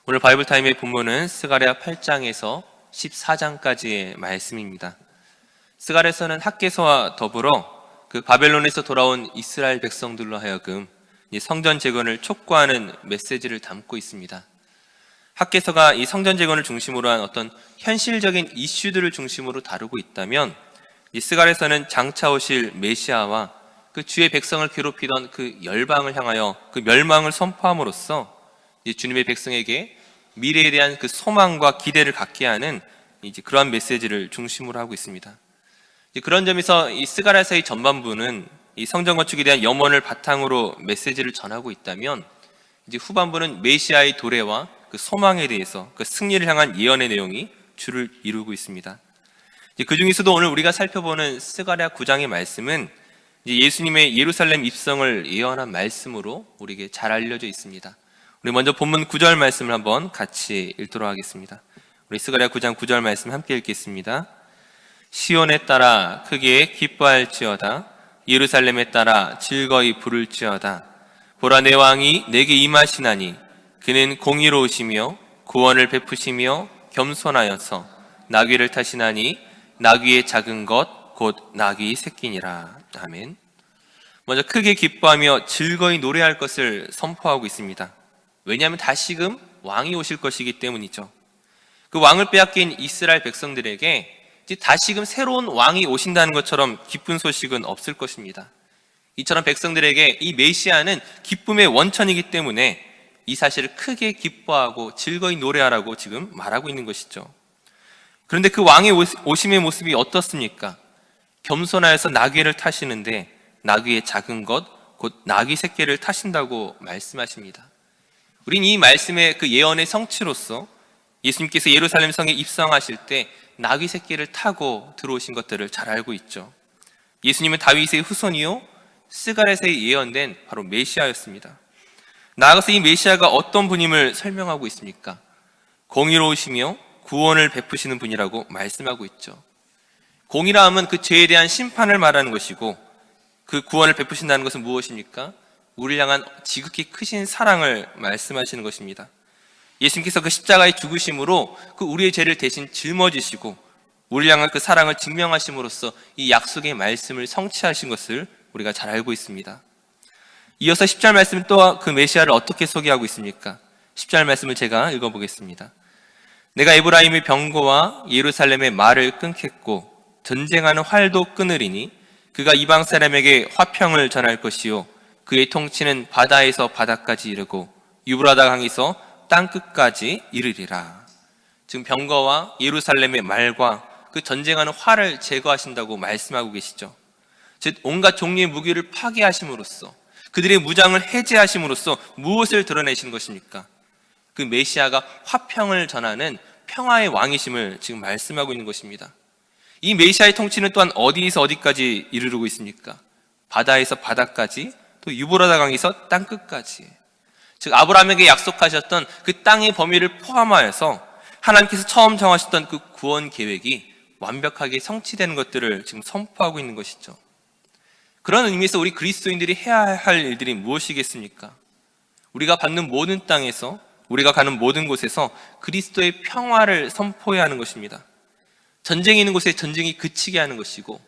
오늘 바이블 타임의 본문은 스가랴 8장에서 14장까지의 말씀입니다. 스가랴서는 학개서와 더불어 그 바벨론에서 돌아온 이스라엘 백성들로 하여금 성전 재건을 촉구하는 메시지를 담고 있습니다. 학개서가 이 성전 재건을 중심으로 한 어떤 현실적인 이슈들을 중심으로 다루고 있다면, 이 스가랴서는 장차 오실 메시아와 그 주의 백성을 괴롭히던 그 열방을 향하여 그 멸망을 선포함으로써 주님의 백성에게 미래에 대한 그 소망과 기대를 갖게 하는 이제 그러한 메시지를 중심으로 하고 있습니다. 그런 점에서 이 스가랴서의 전반부는 이 성전 건축에 대한 염원을 바탕으로 메시지를 전하고 있다면, 이제 후반부는 메시아의 도래와 그 소망에 대해서 그 승리를 향한 예언의 내용이 주를 이루고 있습니다. 그 중에서도 오늘 우리가 살펴보는 스가랴 9장의 말씀은 이제 예수님의 예루살렘 입성을 예언한 말씀으로 우리에게 잘 알려져 있습니다. 우리 먼저 본문 9절 말씀을 한번 같이 읽도록 하겠습니다. 우리 스가랴 9장 9절 말씀 함께 읽겠습니다. 시온에 따라 크게 기뻐할지어다. 예루살렘에 따라 즐거이 부를지어다. 보라, 내 왕이 내게 임하시나니 그는 공의로우시며 구원을 베푸시며 겸손하여서 나귀를 타시나니 나귀의 작은 것 곧 나귀 새끼니라. 아멘. 먼저 크게 기뻐하며 즐거이 노래할 것을 선포하고 있습니다. 왜냐하면 다시금 왕이 오실 것이기 때문이죠. 그 왕을 빼앗긴 이스라엘 백성들에게 다시금 새로운 왕이 오신다는 것처럼 기쁜 소식은 없을 것입니다. 이처럼 백성들에게 이 메시아는 기쁨의 원천이기 때문에 이 사실을 크게 기뻐하고 즐거이 노래하라고 지금 말하고 있는 것이죠. 그런데 그 왕의 오심의 모습이 어떻습니까? 겸손하여서 나귀를 타시는데 나귀의 작은 것, 곧 나귀 새끼를 타신다고 말씀하십니다. 우린 이 말씀의 그 예언의 성취로서 예수님께서 예루살렘 성에 입성하실 때 나귀 새끼를 타고 들어오신 것들을 잘 알고 있죠. 예수님은 다윗의 후손이요 스가랴서에 예언된 바로 메시아였습니다. 나아가서 이 메시아가 어떤 분임을 설명하고 있습니까? 공의로우시며 구원을 베푸시는 분이라고 말씀하고 있죠. 공의라 하면 그 죄에 대한 심판을 말하는 것이고, 그 구원을 베푸신다는 것은 무엇입니까? 우리를 향한 지극히 크신 사랑을 말씀하시는 것입니다. 예수님께서 그 십자가의 죽으심으로 그 우리의 죄를 대신 짊어지시고 우리를 향한 그 사랑을 증명하심으로써 이 약속의 말씀을 성취하신 것을 우리가 잘 알고 있습니다. 이어서 10절 말씀 또 그 메시아를 어떻게 소개하고 있습니까? 10절 말씀을 제가 읽어보겠습니다. 내가 에브라임의 병거와 예루살렘의 말을 끊겠고 전쟁하는 활도 끊으리니 그가 이방 사람에게 화평을 전할 것이요 그의 통치는 바다에서 바다까지 이르고 유브라다 강에서 땅끝까지 이르리라. 지금 병거와 예루살렘의 말과 그 전쟁하는 활을 제거하신다고 말씀하고 계시죠. 즉 온갖 종류의 무기를 파괴하심으로써 그들의 무장을 해제하심으로써 무엇을 드러내신 것입니까? 그 메시아가 화평을 전하는 평화의 왕이심을 지금 말씀하고 있는 것입니다. 이 메시아의 통치는 또한 어디에서 어디까지 이르르고 있습니까? 바다에서 바다까지, 또 유브라다 강에서 땅끝까지. 즉 아브라함에게 약속하셨던 그 땅의 범위를 포함하여서 하나님께서 처음 정하셨던 그 구원 계획이 완벽하게 성취되는 것들을 지금 선포하고 있는 것이죠. 그런 의미에서 우리 그리스도인들이 해야 할 일들이 무엇이겠습니까? 우리가 받는 모든 땅에서, 우리가 가는 모든 곳에서 그리스도의 평화를 선포해야 하는 것입니다. 전쟁이 있는 곳에 전쟁이 그치게 하는 것이고,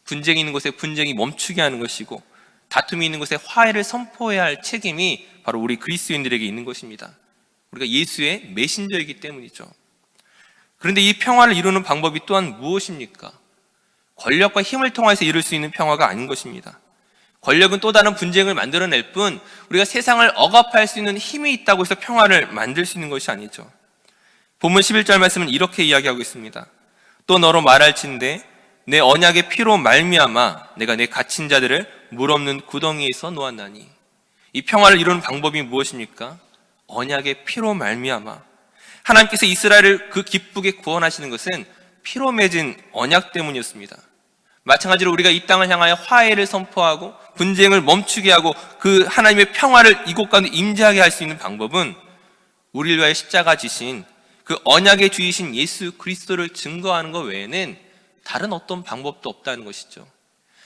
분쟁이 있는 곳에 분쟁이 멈추게 하는 것이고, 다툼이 있는 곳에 화해를 선포해야 할 책임이 바로 우리 그리스도인들에게 있는 것입니다. 우리가 예수의 메신저이기 때문이죠. 그런데 이 평화를 이루는 방법이 또한 무엇입니까? 권력과 힘을 통해서 이룰 수 있는 평화가 아닌 것입니다. 권력은 또 다른 분쟁을 만들어낼 뿐 우리가 세상을 억압할 수 있는 힘이 있다고 해서 평화를 만들 수 있는 것이 아니죠. 본문 11절 말씀은 이렇게 이야기하고 있습니다. 또 너로 말할진대 내 언약의 피로 말미암아 내가 내 갇힌 자들을 물 없는 구덩이에서 놓았나니. 이 평화를 이루는 방법이 무엇입니까? 언약의 피로 말미암아. 하나님께서 이스라엘을 그 기쁘게 구원하시는 것은 피로 맺은 언약 때문이었습니다. 마찬가지로 우리가 이 땅을 향하여 화해를 선포하고 분쟁을 멈추게 하고 그 하나님의 평화를 이곳 가운데 임재하게 할 수 있는 방법은 우리를 위하여 십자가 지신 그 언약의 주이신 예수 그리스도를 증거하는 것 외에는 다른 어떤 방법도 없다는 것이죠.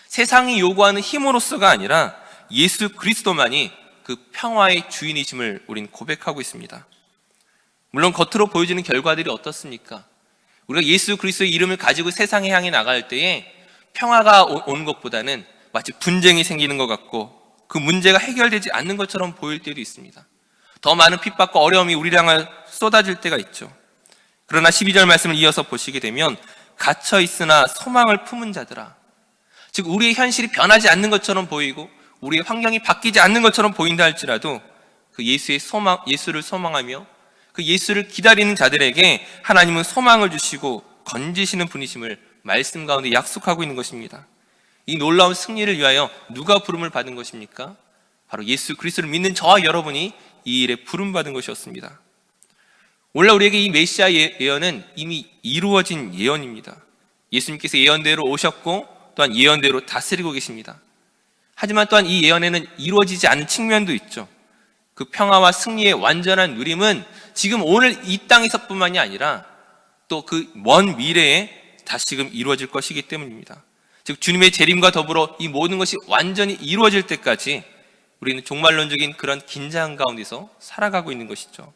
세상이 요구하는 힘으로서가 아니라 예수 그리스도만이 그 평화의 주인이심을 우린 고백하고 있습니다. 물론 겉으로 보여지는 결과들이 어떻습니까? 우리가 예수 그리스도의 이름을 가지고 세상에 향해 나갈 때에 평화가 오는 것보다는 마치 분쟁이 생기는 것 같고 그 문제가 해결되지 않는 것처럼 보일 때도 있습니다. 더 많은 핍박과 어려움이 우리를 향해 쏟아질 때가 있죠. 그러나 12절 말씀을 이어서 보시게 되면 갇혀 있으나 소망을 품은 자들아, 즉 우리의 현실이 변하지 않는 것처럼 보이고 우리의 환경이 바뀌지 않는 것처럼 보인다 할지라도 그 예수를 소망하며 그 예수를 기다리는 자들에게 하나님은 소망을 주시고 건지시는 분이심을 말씀 가운데 약속하고 있는 것입니다. 이 놀라운 승리를 위하여 누가 부름을 받은 것입니까? 바로 예수 그리스도를 믿는 저와 여러분이 이 일에 부름받은 것이었습니다. 원래 우리에게 이 메시아 예언은 이미 이루어진 예언입니다. 예수님께서 예언대로 오셨고 또한 예언대로 다스리고 계십니다. 하지만 또한 이 예언에는 이루어지지 않은 측면도 있죠. 그 평화와 승리의 완전한 누림은 지금 오늘 이 땅에서뿐만이 아니라 또 그 먼 미래에 다시금 이루어질 것이기 때문입니다. 즉 주님의 재림과 더불어 이 모든 것이 완전히 이루어질 때까지 우리는 종말론적인 그런 긴장 가운데서 살아가고 있는 것이죠.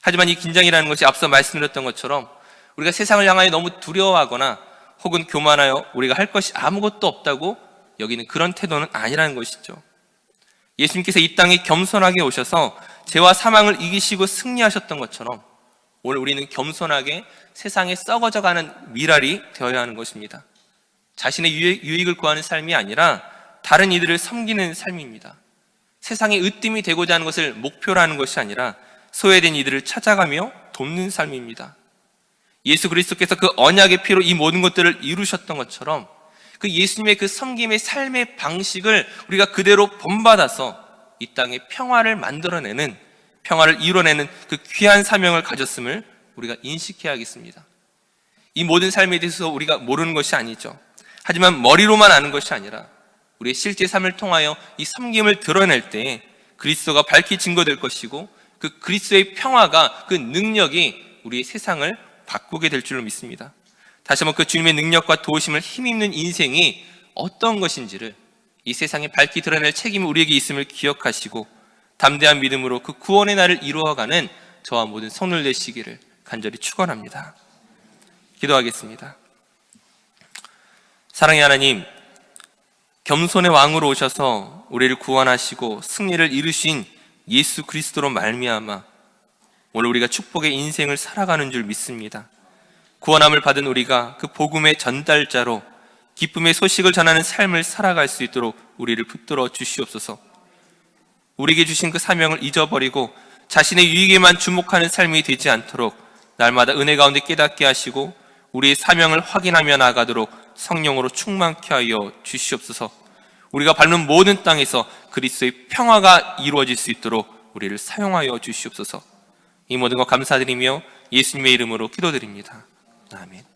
하지만 이 긴장이라는 것이 앞서 말씀드렸던 것처럼 우리가 세상을 향하여 너무 두려워하거나 혹은 교만하여 우리가 할 것이 아무것도 없다고 여기는 그런 태도는 아니라는 것이죠. 예수님께서 이 땅에 겸손하게 오셔서 죄와 사망을 이기시고 승리하셨던 것처럼 오늘 우리는 겸손하게 세상에 썩어져가는 미랄이 되어야 하는 것입니다. 자신의 유익을 구하는 삶이 아니라 다른 이들을 섬기는 삶입니다. 세상에 으뜸이 되고자 하는 것을 목표로 하는 것이 아니라 소외된 이들을 찾아가며 돕는 삶입니다. 예수 그리스도께서 그 언약의 피로 이 모든 것들을 이루셨던 것처럼 그 예수님의 그 섬김의 삶의 방식을 우리가 그대로 본받아서 이 땅에 평화를 만들어내는, 평화를 이뤄내는 그 귀한 사명을 가졌음을 우리가 인식해야겠습니다. 이 모든 삶에 대해서 우리가 모르는 것이 아니죠. 하지만 머리로만 아는 것이 아니라 우리의 실제 삶을 통하여 이 섬김을 드러낼 때 그리스도가 밝히 증거될 것이고 그 그리스도의 평화가, 그 능력이 우리의 세상을 바꾸게 될 줄로 믿습니다. 다시 한번 그 주님의 능력과 도우심을 힘입는 인생이 어떤 것인지를 이 세상에 밝히 드러낼 책임이 우리에게 있음을 기억하시고 담대한 믿음으로 그 구원의 날을 이루어가는 저와 모든 손을 내시기를 간절히 축원합니다. 기도하겠습니다. 사랑의 하나님, 겸손의 왕으로 오셔서 우리를 구원하시고 승리를 이루신 예수 그리스도로 말미암아 오늘 우리가 축복의 인생을 살아가는 줄 믿습니다. 구원함을 받은 우리가 그 복음의 전달자로 기쁨의 소식을 전하는 삶을 살아갈 수 있도록 우리를 붙들어 주시옵소서. 우리에게 주신 그 사명을 잊어버리고 자신의 유익에만 주목하는 삶이 되지 않도록 날마다 은혜 가운데 깨닫게 하시고 우리의 사명을 확인하며 나아가도록 성령으로 충만케 하여 주시옵소서. 우리가 밟는 모든 땅에서 그리스도의 평화가 이루어질 수 있도록 우리를 사용하여 주시옵소서. 이 모든 것 감사드리며 예수님의 이름으로 기도드립니다. 아멘.